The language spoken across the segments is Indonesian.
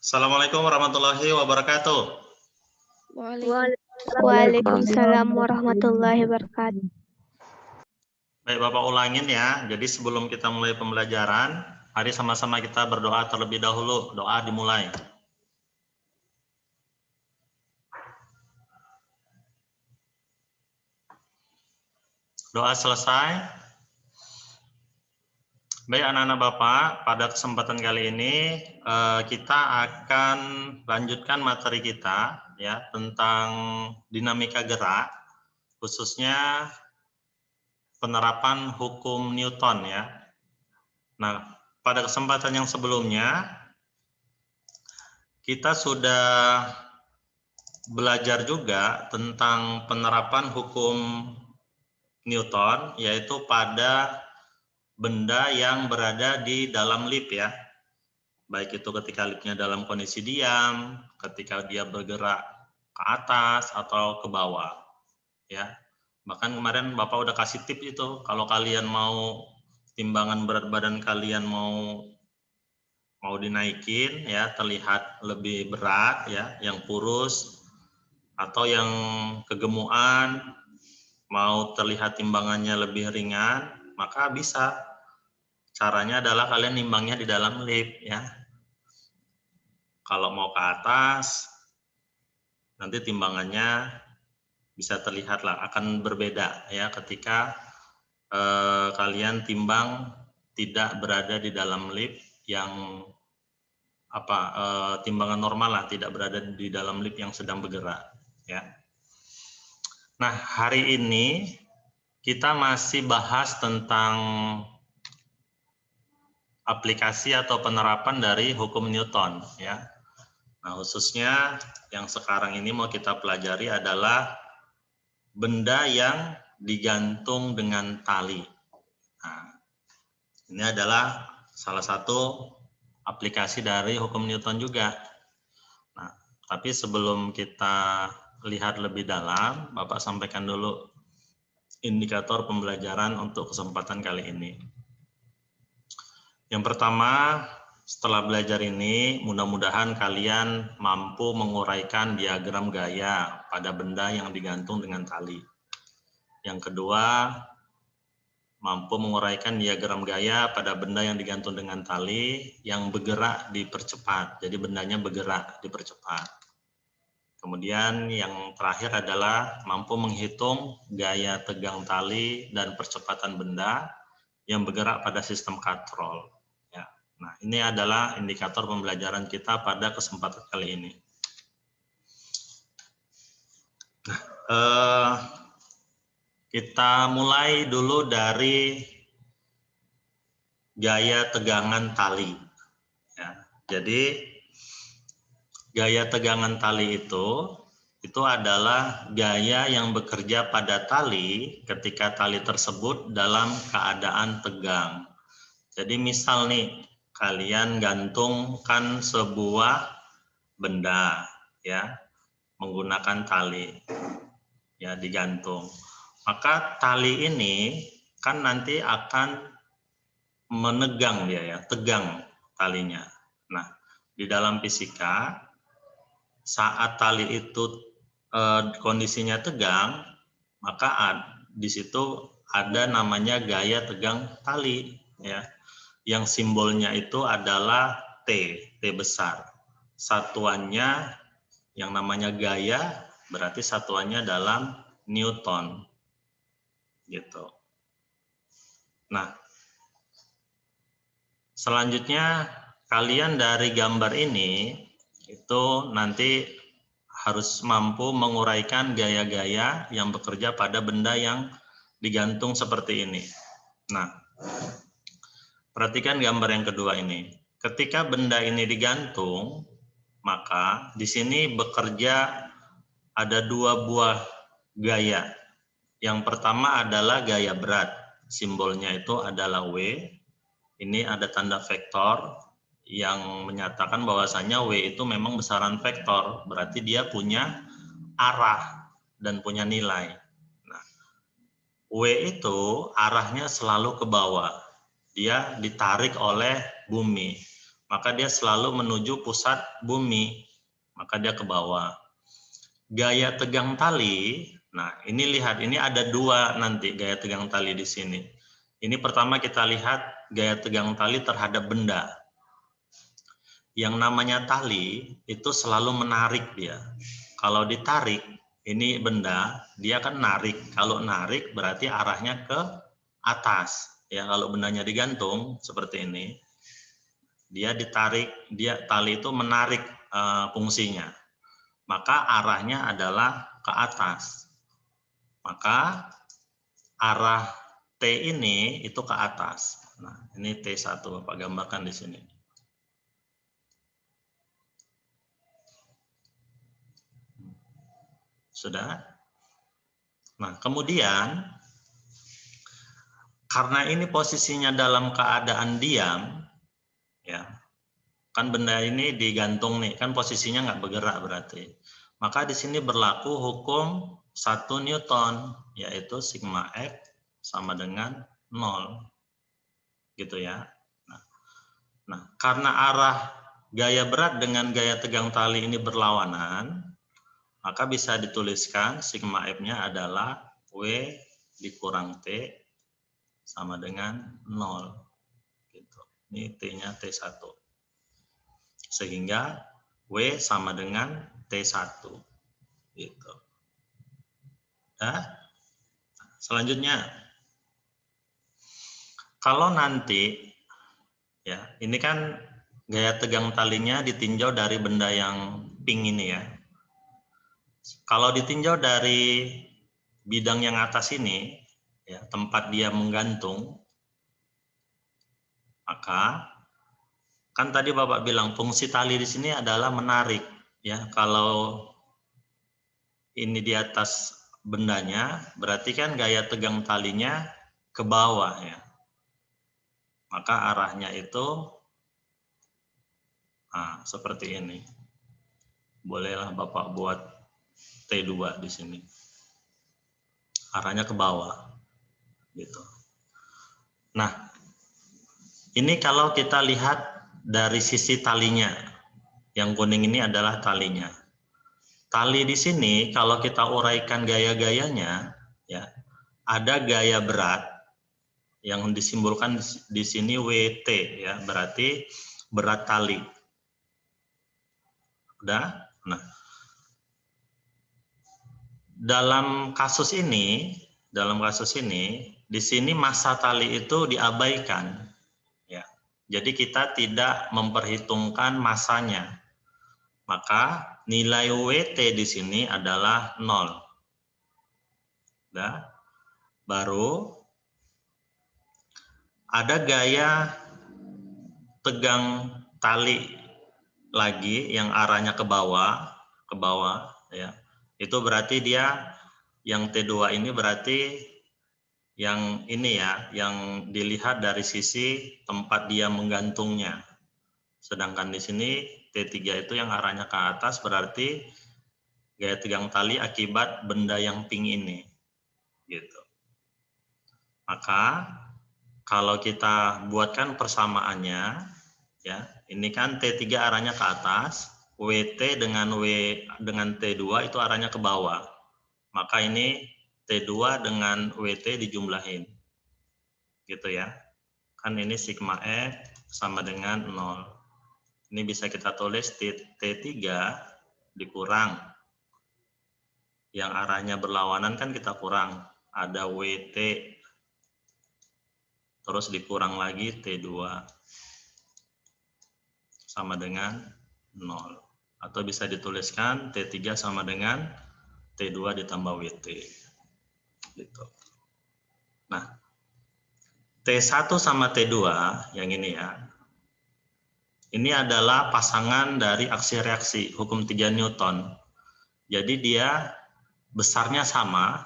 Assalamualaikum warahmatullahi wabarakatuh. Waalaikumsalam warahmatullahi wabarakatuh. Baik, Bapak ulangin ya. Jadi sebelum kita mulai pembelajaran, mari sama-sama kita berdoa terlebih dahulu. Doa dimulai. Doa selesai. Baik anak-anak Bapak, pada kesempatan kali ini kita akan lanjutkan materi kita ya tentang dinamika gerak, khususnya penerapan hukum Newton ya. Nah, pada kesempatan yang sebelumnya kita sudah belajar juga tentang penerapan hukum Newton, yaitu pada benda yang berada di dalam lip ya. Baik itu ketika lipnya dalam kondisi diam, ketika dia bergerak ke atas atau ke bawah. Ya. Bahkan kemarin Bapak udah kasih tip itu, kalau kalian mau timbangan berat badan kalian mau dinaikin ya, terlihat lebih berat ya, yang kurus atau yang kegemukan, mau terlihat timbangannya lebih ringan, maka bisa. Caranya adalah kalian nimbangnya di dalam lip ya. Kalau mau ke atas, nanti timbangannya bisa terlihat lah, akan berbeda ya ketika kalian timbang tidak berada di dalam lip yang timbangan normal lah, tidak berada di dalam lip yang sedang bergerak ya. Nah, hari ini kita masih bahas tentang aplikasi atau penerapan dari hukum Newton ya. Nah, khususnya yang sekarang ini mau kita pelajari adalah benda yang digantung dengan tali. Nah, ini adalah salah satu aplikasi dari hukum Newton juga. Nah, tapi sebelum kita lihat lebih dalam, Bapak sampaikan dulu indikator pembelajaran untuk kesempatan kali ini. Yang pertama, setelah belajar ini, mudah-mudahan kalian mampu menguraikan diagram gaya pada benda yang digantung dengan tali. Yang kedua, mampu menguraikan diagram gaya pada benda yang digantung dengan tali yang bergerak dipercepat. Jadi bendanya bergerak dipercepat. Kemudian yang terakhir adalah mampu menghitung gaya tegang tali dan percepatan benda yang bergerak pada sistem katrol. Nah, ini adalah indikator pembelajaran kita pada kesempatan kali ini. Nah, kita mulai dulu dari gaya tegangan tali. Ya, jadi, gaya tegangan tali itu adalah gaya yang bekerja pada tali ketika tali tersebut dalam keadaan tegang. Jadi misal nih, kalian gantungkan sebuah benda ya menggunakan tali ya, digantung, maka tali ini kan nanti akan menegang dia ya, tegang talinya. Nah, di dalam fisika saat tali itu kondisinya tegang, maka di situ ada namanya gaya tegang tali ya, yang simbolnya itu adalah T besar. Satuannya yang namanya gaya berarti satuannya dalam Newton gitu. Nah, selanjutnya kalian dari gambar ini itu nanti harus mampu menguraikan gaya-gaya yang bekerja pada benda yang digantung seperti ini. Nah, perhatikan gambar yang kedua ini. Ketika benda ini digantung, maka di sini bekerja ada dua buah gaya. Yang pertama adalah gaya berat. Simbolnya itu adalah W. Ini ada tanda vektor yang menyatakan bahwasanya W itu memang besaran vektor. Berarti dia punya arah dan punya nilai. Nah, W itu arahnya selalu ke bawah. Dia ditarik oleh bumi. maka dia selalu menuju pusat bumi, maka dia ke bawah. Gaya tegang tali, nah ini lihat, ini ada dua nanti gaya tegang tali di sini. Ini pertama kita lihat gaya tegang tali terhadap benda. Yang namanya tali itu selalu menarik dia. Kalau ditarik, ini benda, dia akan narik. Kalau narik berarti arahnya ke atas. Ya, kalau bendanya digantung seperti ini, dia ditarik, tali itu menarik fungsinya. Maka arahnya adalah ke atas. Maka arah T ini itu ke atas. Nah, ini T1 Bapak gambarkan di sini. Sudah? Nah, kemudian karena ini posisinya dalam keadaan diam, ya, kan benda ini digantung nih, kan posisinya nggak bergerak berarti. Maka di sini berlaku hukum 1 Newton, yaitu sigma X sama dengan 0. Gitu ya. Nah, karena arah gaya berat dengan gaya tegang tali ini berlawanan, maka bisa dituliskan sigma F-nya adalah W dikurang T sama dengan 0. Gitu. Ini T-nya T1. Sehingga W sama dengan T1. Gitu. Nah, selanjutnya, kalau nanti, ya, ini kan gaya tegang talinya ditinjau dari benda yang pink ini ya. Kalau ditinjau dari bidang yang atas ini, ya, tempat dia menggantung, maka kan tadi Bapak bilang fungsi tali di sini adalah menarik, ya. Kalau ini di atas bendanya, berarti kan gaya tegang talinya ke bawah ya. Maka arahnya itu seperti ini. Bolehlah Bapak buat T2 di sini. Arahnya ke bawah. Gitu. Nah, ini kalau kita lihat dari sisi talinya. Yang kuning ini adalah talinya. Tali di sini kalau kita uraikan gaya-gayanya, ya, ada gaya berat yang disimbolkan di sini WT, ya, berarti berat tali. Udah? Nah, dalam kasus ini, di sini massa tali itu diabaikan, ya. Jadi kita tidak memperhitungkan massanya. Maka nilai WT di sini adalah 0. Udah? Baru ada gaya tegang tali lagi yang arahnya ke bawah, ya. Itu berarti dia yang T2 ini berarti yang ini ya, yang dilihat dari sisi tempat dia menggantungnya. Sedangkan di sini T3 itu yang arahnya ke atas berarti gaya tegang tali akibat benda yang pink ini. Gitu. Maka kalau kita buatkan persamaannya, ya, ini kan T3 arahnya ke atas, WT dengan T2 itu arahnya ke bawah. Maka ini T2 dengan WT dijumlahin. Gitu ya. Kan ini sigma F sama dengan 0. Ini bisa kita tulis T3 dikurang. Yang arahnya berlawanan kan kita kurang. Ada WT. Terus dikurang lagi T2. Sama dengan 0. Atau bisa dituliskan T3 sama dengan T2 ditambah WT. Gitu. Nah, T1 sama T2 yang ini ya. Ini adalah pasangan dari aksi reaksi hukum 3 Newton. Jadi dia besarnya sama,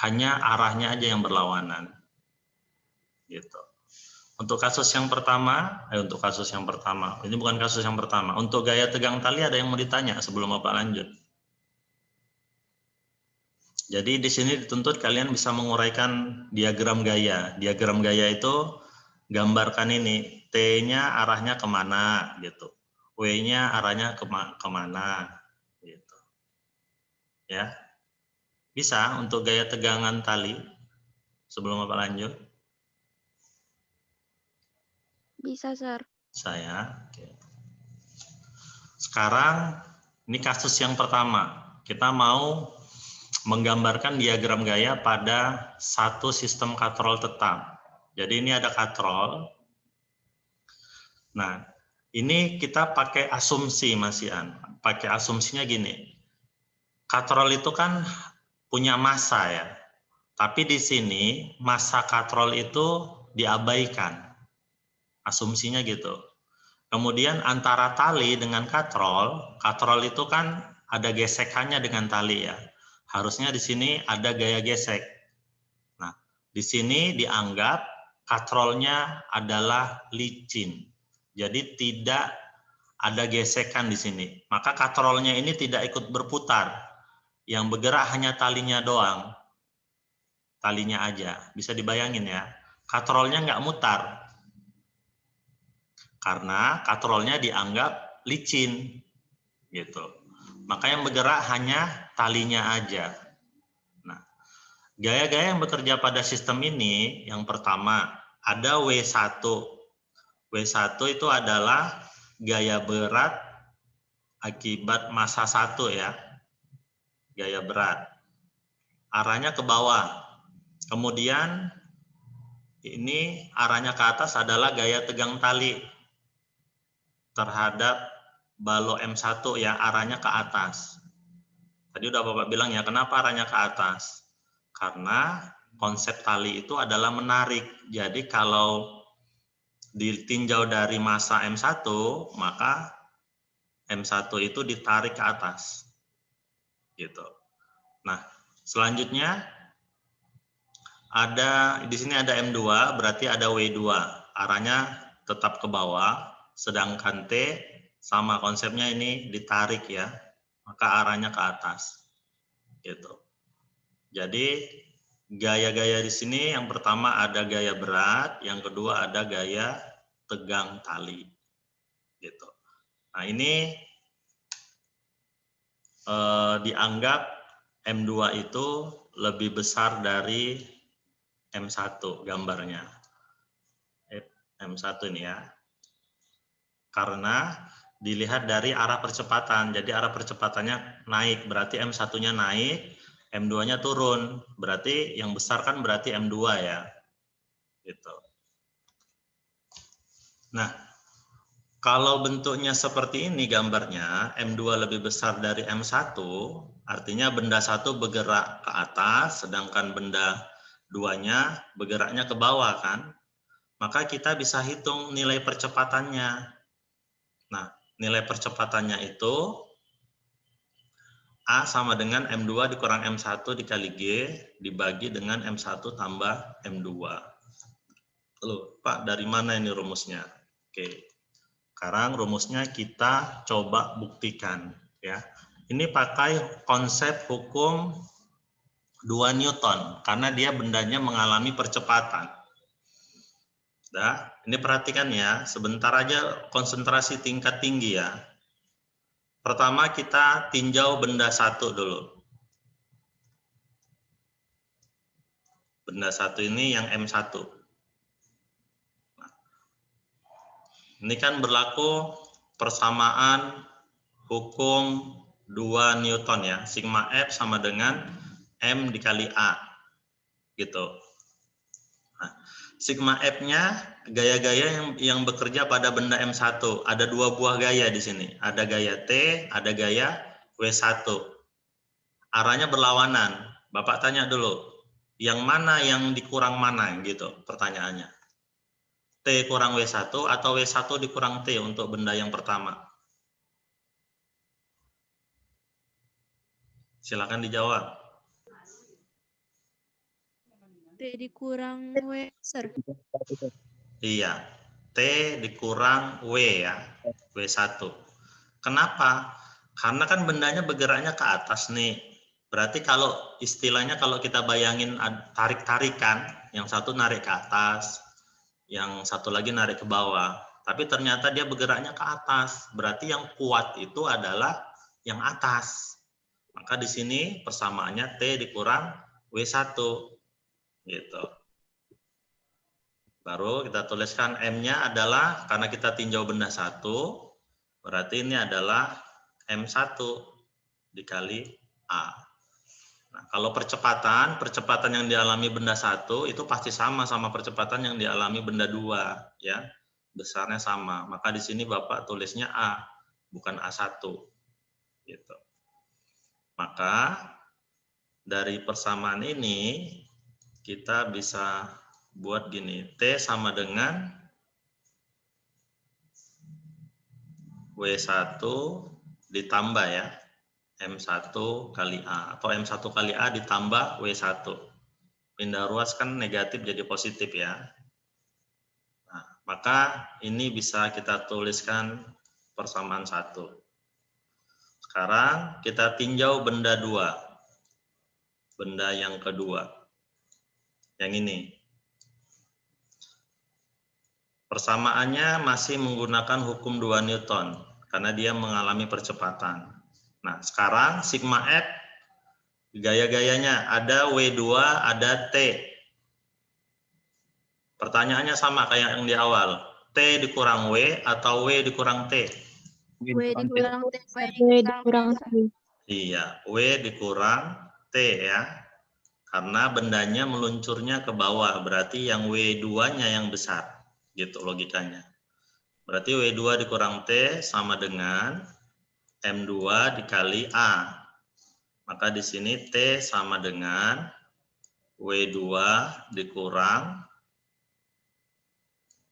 hanya arahnya aja yang berlawanan. Gitu. Untuk kasus yang pertama, ini bukan kasus yang pertama. Untuk gaya tegang tali ada yang mau ditanya sebelum Bapak lanjut? Jadi di sini dituntut kalian bisa menguraikan diagram gaya. Diagram gaya itu gambarkan ini, T-nya arahnya kemana gitu, W-nya arahnya kemana gitu. Ya, bisa untuk gaya tegangan tali. Sebelum Bapak lanjut. Bisa, Sir. Saya. Oke. Sekarang ini kasus yang pertama. Kita mau menggambarkan diagram gaya pada satu sistem katrol tetap. Jadi ini ada katrol. Nah, ini kita pakai asumsi, Mas Ian. Pakai asumsinya gini. Katrol itu kan punya massa ya. Tapi di sini massa katrol itu diabaikan. Asumsinya gitu. Kemudian antara tali dengan katrol itu kan ada gesekannya dengan tali ya. Harusnya di sini ada gaya gesek. Nah, di sini dianggap katrolnya adalah licin. Jadi tidak ada gesekan di sini. Maka katrolnya ini tidak ikut berputar. Yang bergerak hanya talinya doang. Talinya aja. Bisa dibayangin ya. Katrolnya nggak mutar. Karena katrolnya dianggap licin gitu. Maka yang bergerak hanya talinya aja. Nah, gaya-gaya yang bekerja pada sistem ini yang pertama ada W1. W1 itu adalah gaya berat akibat massa 1 ya. Gaya berat. Arahnya ke bawah. Kemudian ini arahnya ke atas adalah gaya tegang tali terhadap balok M1 ya, arahnya ke atas. Tadi udah Bapak bilang ya, kenapa arahnya ke atas? Karena konsep tali itu adalah menarik. Jadi kalau ditinjau dari massa M1, maka M1 itu ditarik ke atas. Gitu. Nah, selanjutnya ada di sini ada M2, berarti ada W2. Arahnya tetap ke bawah. Sedangkan T sama konsepnya ini ditarik ya, maka arahnya ke atas gitu. Jadi gaya-gaya di sini yang pertama ada gaya berat, yang kedua ada gaya tegang tali gitu. Nah ini dianggap M2 itu lebih besar dari M1 gambarnya. M1 ini ya. Karena dilihat dari arah percepatan. Jadi arah percepatannya naik, berarti M1-nya naik, M2-nya turun. Berarti yang besar kan berarti M2 ya. Gitu. Nah, kalau bentuknya seperti ini gambarnya, M2 lebih besar dari M1, artinya benda 1 bergerak ke atas, sedangkan benda 2-nya bergeraknya ke bawah kan. Maka kita bisa hitung nilai percepatannya. Nah, nilai percepatannya itu A sama dengan M2 dikurang M1 dikali G dibagi dengan M1 tambah M2. Loh, Pak, dari mana ini rumusnya? Oke, sekarang rumusnya kita coba buktikan. Ya. Ini pakai konsep hukum 2 Newton, karena dia bendanya mengalami percepatan. Nah, ini perhatikan ya, sebentar aja konsentrasi tingkat tinggi ya. Pertama kita tinjau benda 1 dulu. Benda 1 ini yang M1. Nah, ini kan berlaku persamaan hukum 2 Newton ya. Sigma F sama dengan M dikali A. Gitu. Nah, sigma F-nya gaya-gaya yang bekerja pada benda M1. Ada 2 buah gaya di sini. Ada gaya T, ada gaya W1. Arahnya berlawanan. Bapak tanya dulu, yang mana yang dikurang mana gitu pertanyaannya. T kurang W1 atau W1 dikurang T untuk benda yang pertama? Silakan dijawab. T dikurang W, Sir. Iya, T dikurang W ya, W1. Kenapa? Karena kan bendanya bergeraknya ke atas nih. Berarti kalau istilahnya kalau kita bayangin tarik-tarikan, yang satu narik ke atas, yang satu lagi narik ke bawah. Tapi ternyata dia bergeraknya ke atas. Berarti yang kuat itu adalah yang atas. Maka di sini persamaannya T dikurang W1. Gitu. Baru kita tuliskan M-nya adalah, karena kita tinjau benda 1, berarti ini adalah M1 dikali A. Nah, kalau percepatan yang dialami benda 1 itu pasti sama percepatan yang dialami benda 2, ya. Besarnya sama. Maka di sini Bapak tulisnya A, bukan A1. Gitu. Maka dari persamaan ini kita bisa buat gini, T sama dengan W1 ditambah ya, M1 kali A, atau M1 kali A ditambah W1. Pindah ruas kan negatif jadi positif ya. Nah, maka ini bisa kita tuliskan persamaan 1. Sekarang kita tinjau benda 2. Benda yang kedua. Yang ini. Persamaannya masih menggunakan hukum 2 Newton karena dia mengalami percepatan. Nah, sekarang sigma F gaya-gayanya ada W2, ada T. Pertanyaannya sama kayak yang di awal. T dikurang W atau W dikurang T? W dikurang T, sir. W dikurang T. Iya, W dikurang T ya. Karena bendanya meluncurnya ke bawah, berarti yang W2-nya yang besar. Gitu logikanya. Berarti W2 dikurang T sama dengan M2 dikali A. Maka di sini T sama dengan W2 dikurang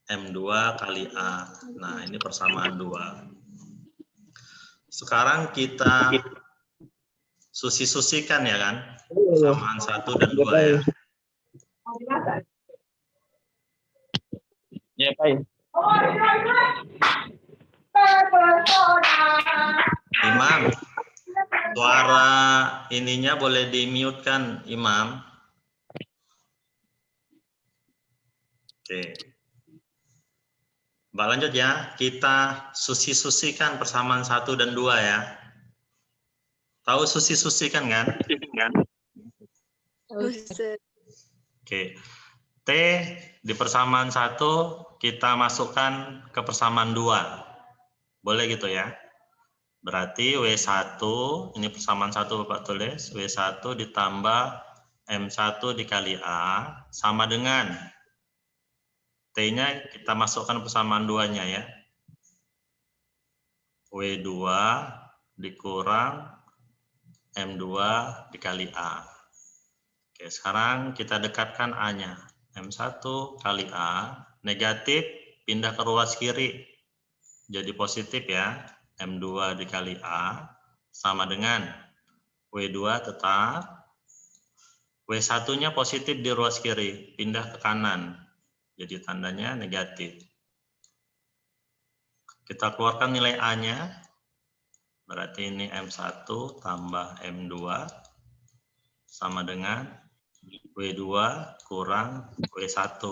M2 kali A. Nah, ini persamaan 2. Sekarang kita susi-susikan ya kan? Persamaan 1 dan 2 ya. Ya, Pak. Imam, suara ininya boleh di-mute kan, Imam? Oke. Mbak lanjut ya, kita susi-susikan persamaan 1 dan 2 ya. Tahu susi-susikan kan? Sir. Oke. T di persamaan 1 kita masukkan ke persamaan 2. Boleh gitu ya. Berarti W1, ini persamaan 1 Bapak tulis, W1 ditambah M1 dikali A sama dengan T-nya kita masukkan persamaan 2-nya ya. W2 dikurang M2 dikali A. Oke, sekarang kita dekatkan A-nya. M1 kali A, negatif pindah ke ruas kiri. Jadi positif ya. M2 dikali A sama dengan W2 tetap. W1-nya positif di ruas kiri, pindah ke kanan. Jadi tandanya negatif. Kita keluarkan nilai A-nya. Berarti ini M1 tambah M2 sama dengan W2 kurang W1.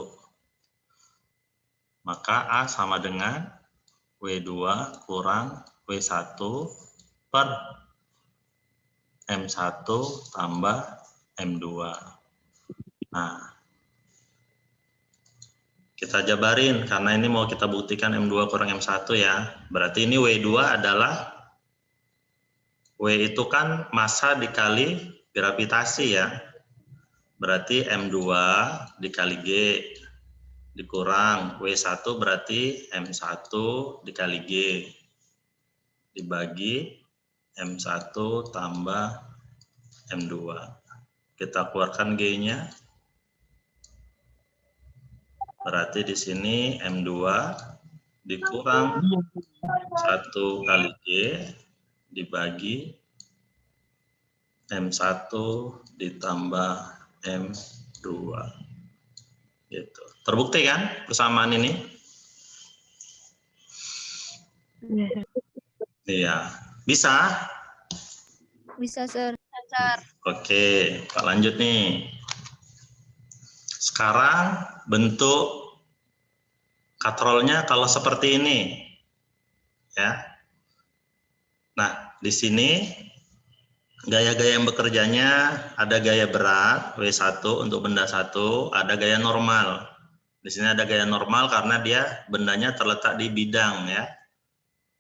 Maka A sama dengan W2 kurang W1 per M1 tambah M2. Nah, kita jabarin karena ini mau kita buktikan M2 kurang M1 ya. Berarti ini W2 adalah, W itu kan massa dikali gravitasi ya. Berarti M2 dikali G dikurang W1 berarti M1 dikali G dibagi M1 tambah M2. Kita keluarkan G-nya. Berarti di sini M2 dikurang 1 kali G dibagi M1 ditambah M2. Gitu. Terbukti kan persamaan ini? Iya. Bisa? Bisa, sir. Oke, Pak lanjut nih. Sekarang bentuk Katrolnya kalau seperti ini, ya. Nah, di sini gaya-gaya yang bekerjanya ada gaya berat W1 untuk benda 1, ada gaya normal. Di sini ada gaya normal karena dia bendanya terletak di bidang, ya,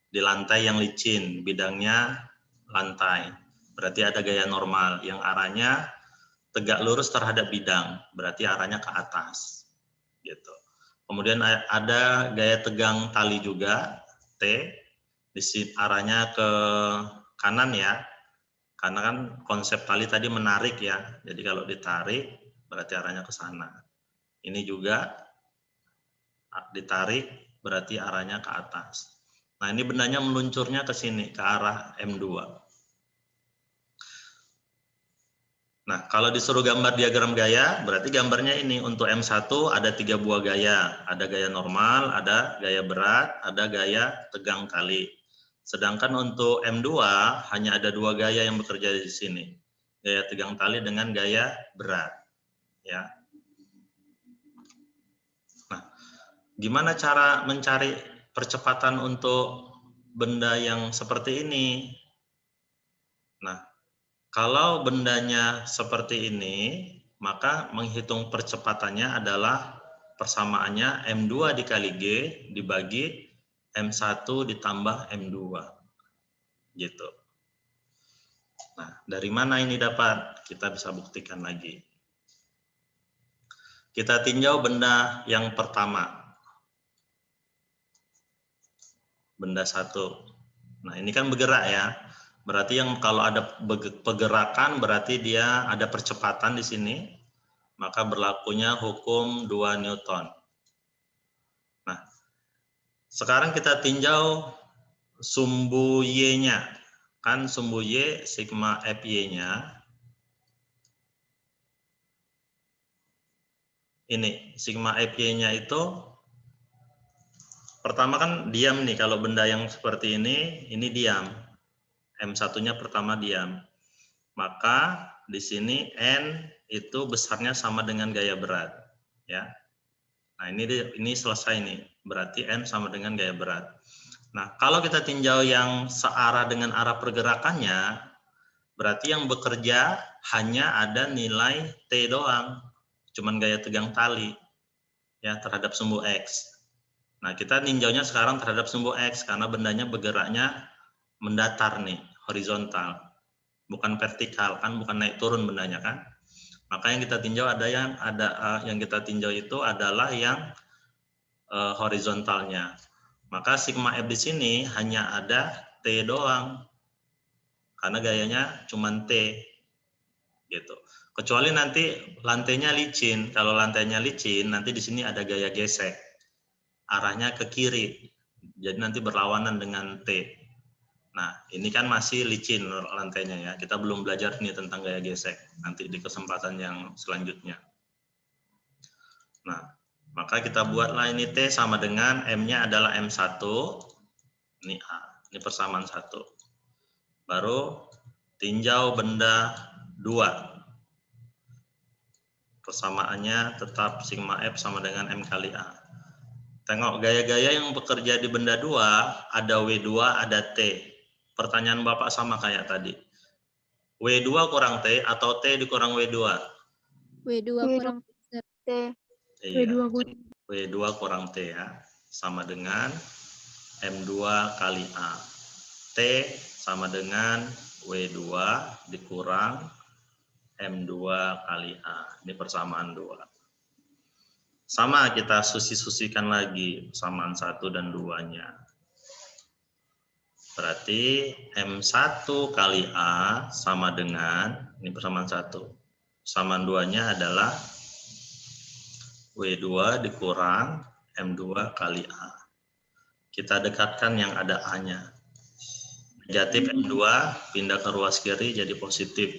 di lantai yang licin, bidangnya lantai. Berarti ada gaya normal yang arahnya tegak lurus terhadap bidang, berarti arahnya ke atas, gitu. Kemudian ada gaya tegang tali juga, T, di sini arahnya ke kanan, ya, karena kan konsep tali tadi menarik, ya, jadi kalau ditarik berarti arahnya ke sana. Ini juga ditarik berarti arahnya ke atas. Nah, ini bendanya meluncurnya ke sini, ke arah M2. Nah, kalau disuruh gambar diagram gaya, berarti gambarnya ini untuk M1 ada 3 buah gaya. Ada gaya normal, ada gaya berat, ada gaya tegang tali. Sedangkan untuk M2 hanya ada 2 gaya yang bekerja di sini. Gaya tegang tali dengan gaya berat. Ya. Nah, gimana cara mencari percepatan untuk benda yang seperti ini? Nah, kalau bendanya seperti ini, maka menghitung percepatannya adalah persamaannya M2 dikali G dibagi M1 ditambah M2. Gitu. Nah, dari mana ini dapat? Kita bisa buktikan lagi. Kita tinjau benda yang pertama. Benda 1. Nah, ini kan bergerak, ya. Berarti yang kalau ada pergerakan berarti dia ada percepatan di sini, maka berlakunya hukum 2 Newton. Nah, sekarang kita tinjau sumbu Y-nya. Kan sumbu Y sigma FY-nya ini, sigma FY-nya itu pertama kan diam nih, kalau benda yang seperti ini diam. M1-nya pertama diam. Maka di sini N itu besarnya sama dengan gaya berat, ya. Nah, ini selesai nih. Berarti N sama dengan gaya berat. Nah, kalau kita tinjau yang searah dengan arah pergerakannya, berarti yang bekerja hanya ada nilai T doang. Cuman gaya tegang tali, ya, terhadap sumbu X. Nah, kita ninjaunya sekarang terhadap sumbu X karena bendanya bergeraknya mendatar nih, horizontal. Bukan vertikal, kan, bukan naik turun bendanya, kan. Maka yang kita tinjau yang kita tinjau itu adalah yang horizontalnya. Maka sigma F di sini hanya ada T doang. Karena gayanya cuma T. Gitu. Kecuali nanti lantainya licin. Kalau lantainya licin, nanti di sini ada gaya gesek. Arahnya ke kiri. Jadi nanti berlawanan dengan T. Nah, ini kan masih licin lantainya, ya. Kita belum belajar nih tentang gaya gesek. Nanti di kesempatan yang selanjutnya. Nah, maka kita buatlah ini T sama dengan M-nya adalah M1. Ini A. Ini persamaan 1. Baru tinjau benda 2. Persamaannya tetap sigma F sama dengan M kali A. Tengok gaya-gaya yang bekerja di benda 2, ada W2, ada T. Pertanyaan Bapak sama kayak tadi. W2 kurang T atau T dikurang W2? W2 kurang T. Iya, W2 kurang T, ya. Sama dengan M2 kali A. T sama dengan W2 dikurang M2 kali A. Ini persamaan 2. Sama kita susi-susikan lagi persamaan 1 dan 2-nya. Berarti M1 kali A sama dengan, ini persamaan 1. Persamaan 2-nya adalah W2 dikurang M2 kali A. Kita dekatkan yang ada A-nya. Negatif M2 pindah ke ruas kiri jadi positif.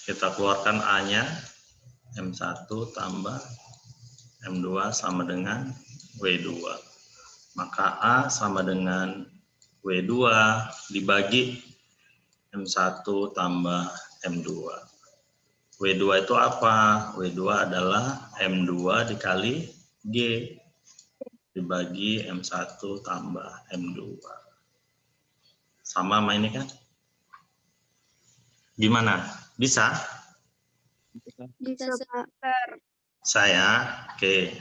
Kita keluarkan A-nya. M1 tambah M2 sama dengan W2. Maka A sama dengan W2 dibagi M1 tambah M2. W2 itu apa? W2 adalah M2 dikali G dibagi M1 tambah M2. Sama sama ini kan? Gimana? Bisa? Bisa, Sir. Sir. Saya? Oke.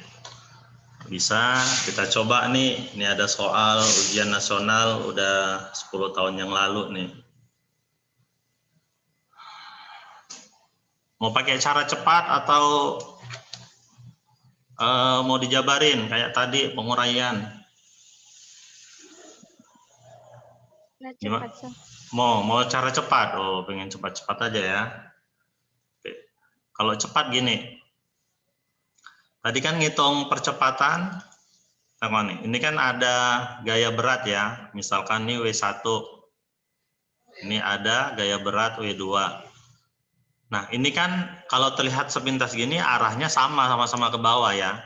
Bisa, kita coba nih. Ini ada soal ujian nasional udah 10 tahun yang lalu nih. Mau pakai cara cepat atau mau dijabarin kayak tadi penguraian? Gimana? Cepat, Sir. Mau cara cepat? Oh, pengen cepat-cepat aja ya. Oke. Kalau cepat gini. Tadi kan ngitung percepatan. Ini kan ada gaya berat ya. Misalkan ini W1. Ini ada gaya berat W2. Nah, ini kan kalau terlihat sepintas gini arahnya sama-sama ke bawah ya.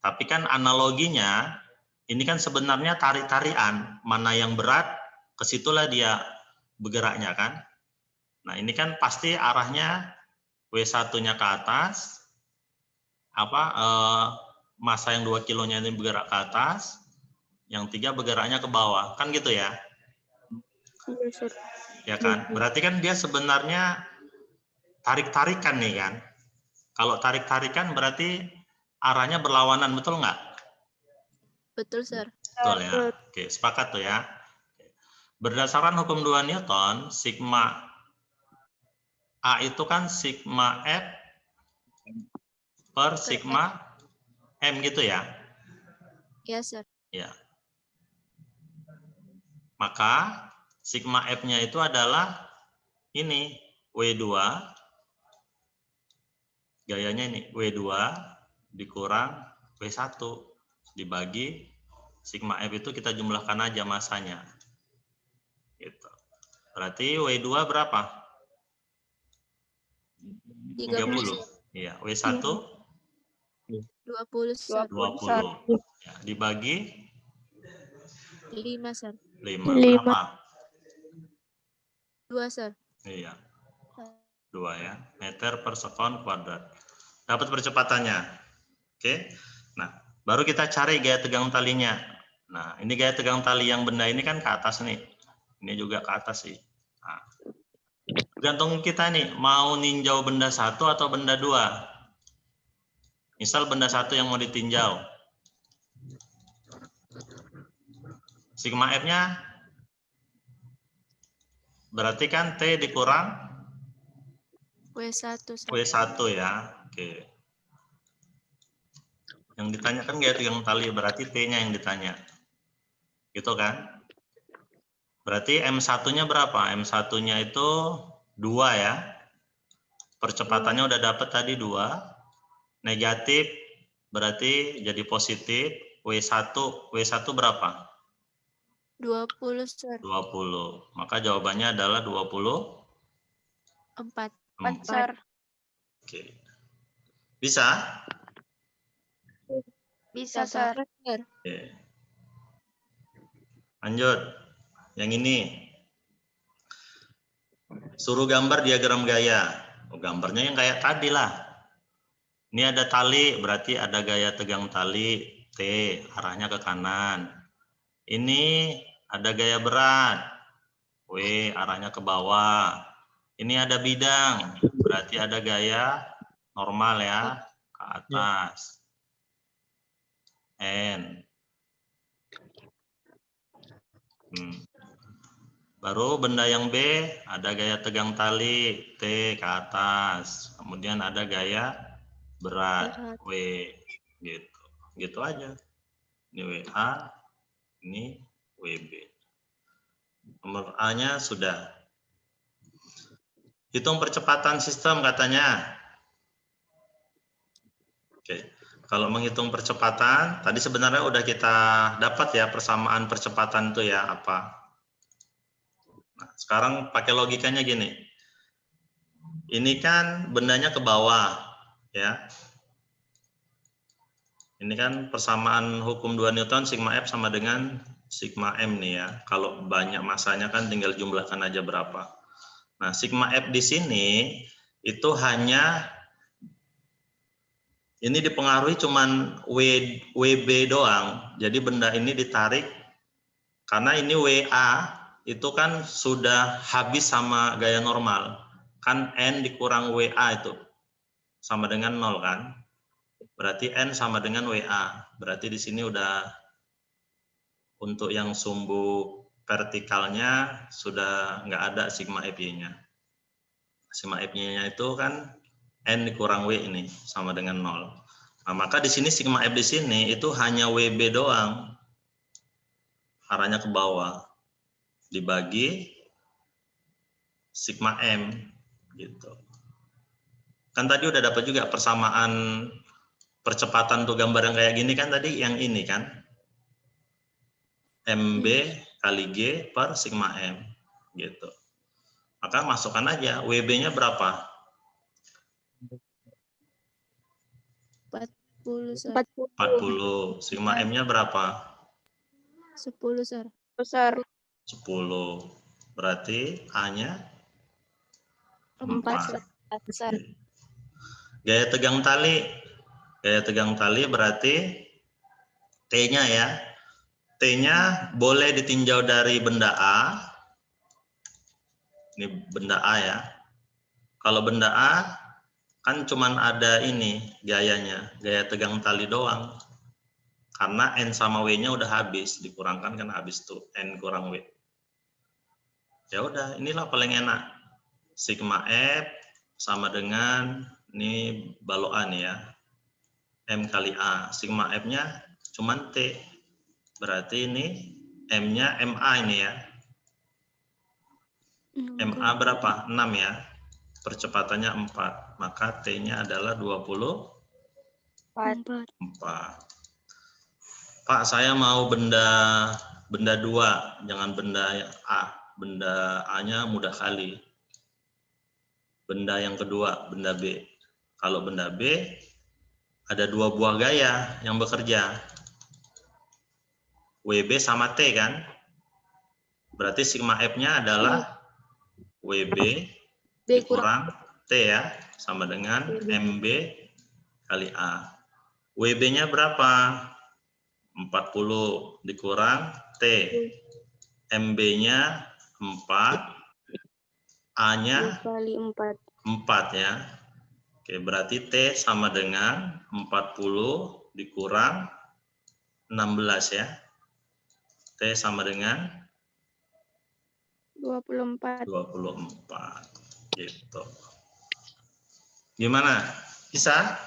Tapi kan analoginya, ini kan sebenarnya tarik-tarian. Mana yang berat, ke situlah dia bergeraknya kan. Nah, ini kan pasti arahnya W1-nya ke atas, massa yang 2 kilonya ini bergerak ke atas, yang 3 bergeraknya ke bawah. Kan gitu ya? Iya, Sir. Ya kan? Berarti kan dia sebenarnya tarik-tarikan nih kan. Kalau tarik-tarikan berarti arahnya berlawanan, betul nggak? Betul, Sir. Betul ya. Oke, sepakat tuh ya. Berdasarkan hukum 2 Newton, sigma A itu kan sigma F per sigma M gitu ya. Ya, Sir. Ya. Maka sigma F-nya itu adalah ini W2, gayanya ini W2 dikurang W1 dibagi sigma F itu kita jumlahkan aja masanya. Gitu. Berarti W2 berapa? 30. Iya, W1 20, Sir. 20. Ya, dibagi 5, Sir. 5. Berapa? 2, Sir. Iya. 2 ya. Meter per sekon kuadrat. Dapat percepatannya. Oke. Nah, baru kita cari gaya tegang talinya. Nah, ini gaya tegang tali yang benda ini kan ke atas nih. Ini juga ke atas sih. Nah, tergantung kita nih, mau ninjau benda 1 atau benda 2. Misal benda 1 yang mau ditinjau. Sigma F-nya berarti kan T dikurang W1, Sir. W1 ya. Oke. Yang ditanyakan gaya tegang tali, berarti T-nya yang ditanya. Gitu kan? Berarti M1-nya berapa? M1-nya itu 2 ya. Percepatannya udah dapat tadi 2. Negatif berarti jadi positif. W1 berapa? 20, Sir. 20. Maka jawabannya adalah 4. 4, Sir. Oke. Bisa? Bisa, Sir. Oke. Lanjut. Yang ini. Suruh gambar diagram gaya. Oh, gambarnya yang kayak tadi lah. Ini ada tali, berarti ada gaya tegang tali T, arahnya ke kanan. Ini ada gaya berat, W, arahnya ke bawah. Ini ada bidang, berarti ada gaya normal ya, ke atas. N. Baru benda yang B, ada gaya tegang tali T ke atas. Kemudian ada gaya berat W, gitu. Gitu aja. Ini WA, ini WB. Nomor A-nya sudah. Hitung percepatan sistem katanya. Oke. Kalau menghitung percepatan, tadi sebenarnya udah kita dapat ya persamaan percepatan itu ya apa. Nah, sekarang pakai logikanya gini. Ini kan bendanya ke bawah ya. Ini kan persamaan hukum 2 Newton sigma F sama dengan sigma M nih ya. Kalau banyak masanya kan tinggal jumlahkan aja berapa. Nah, sigma F di sini itu hanya ini dipengaruhi cuman WB doang. Jadi benda ini ditarik karena ini WA itu kan sudah habis sama gaya normal. Kan N dikurang WA itu sama dengan 0 kan? Berarti N sama dengan WA. Berarti di sini udah untuk yang sumbu vertikalnya sudah nggak ada sigma FY-nya. Sigma FY-nya itu kan N dikurang W ini sama dengan 0. Nah, maka di sini sigma F di sini itu hanya WB doang. Arahnya ke bawah. Dibagi sigma M gitu. Kan tadi udah dapat juga persamaan percepatan tuh gambar yang kayak gini kan tadi yang ini kan. MB kali G per sigma M gitu. Maka masukkan aja WB-nya berapa? 40, Sir. 40. Sigma M-nya berapa? 10, Sir. Besar. 10. Berarti A-nya 4. Sir. Gaya tegang tali. Gaya tegang tali berarti T-nya ya. T-nya boleh ditinjau dari benda A. Ini benda A ya. Kalau benda A kan cuman ada ini gayanya, gaya tegang tali doang. Karena N sama W-nya udah habis, dikurangkan kan habis tuh N kurang W. Ya udah, inilah paling enak. Sigma F sama dengan ini balok A nih ya. M kali A. Sigma F-nya cuman T. Berarti ini M-nya MA ini ya. MA berapa? 6 ya. Percepatannya 4. Maka T-nya adalah 24. Pak, saya mau benda 2, jangan benda A. Benda A-nya mudah kali. Benda yang kedua, benda B. Kalau benda B, ada 2 buah gaya yang bekerja. WB sama T kan? Berarti sigma F-nya adalah WB dikurang T ya, sama dengan MB kali A. WB-nya berapa? 40 dikurang T. MB-nya 4. A-nya 4 ya. Oke, berarti T sama dengan 40 dikurang 16 ya. T sama dengan 24. Gitu. Gimana? Bisa?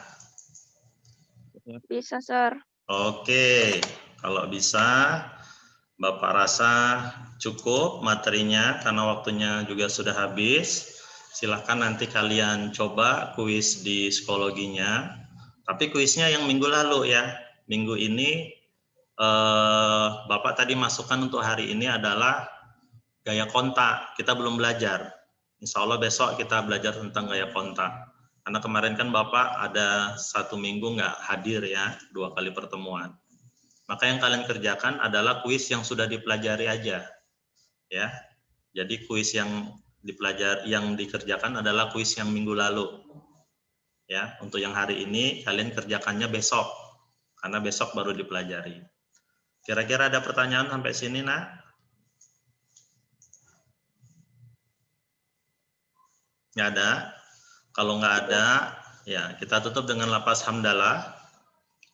Bisa, Sir. Oke, kalau bisa Bapak rasa cukup materinya karena waktunya juga sudah habis. Silahkan nanti kalian coba kuis di psikologinya. Tapi kuisnya yang minggu lalu ya. Minggu ini Bapak tadi masukkan untuk hari ini adalah gaya kontak. Kita belum belajar. Insya Allah besok kita belajar tentang gaya kontak. Karena kemarin kan Bapak ada 1 minggu nggak hadir ya, 2 kali pertemuan. Maka yang kalian kerjakan adalah kuis yang sudah dipelajari aja. Ya. Jadi kuis yang dikerjakan adalah kuis yang minggu lalu. Ya, untuk yang hari ini kalian kerjakannya besok. Karena besok baru dipelajari. Kira-kira ada pertanyaan sampai sini, Nak? Nggak ada? Kalau nggak ada, ya kita tutup dengan lafaz hamdalah.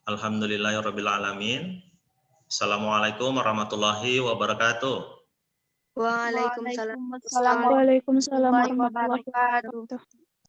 Alhamdulillahirabbil alamin. Assalamualaikum warahmatullahi wabarakatuh. Waalaikumsalam. Waalaikumsalam warahmatullahi wabarakatuh.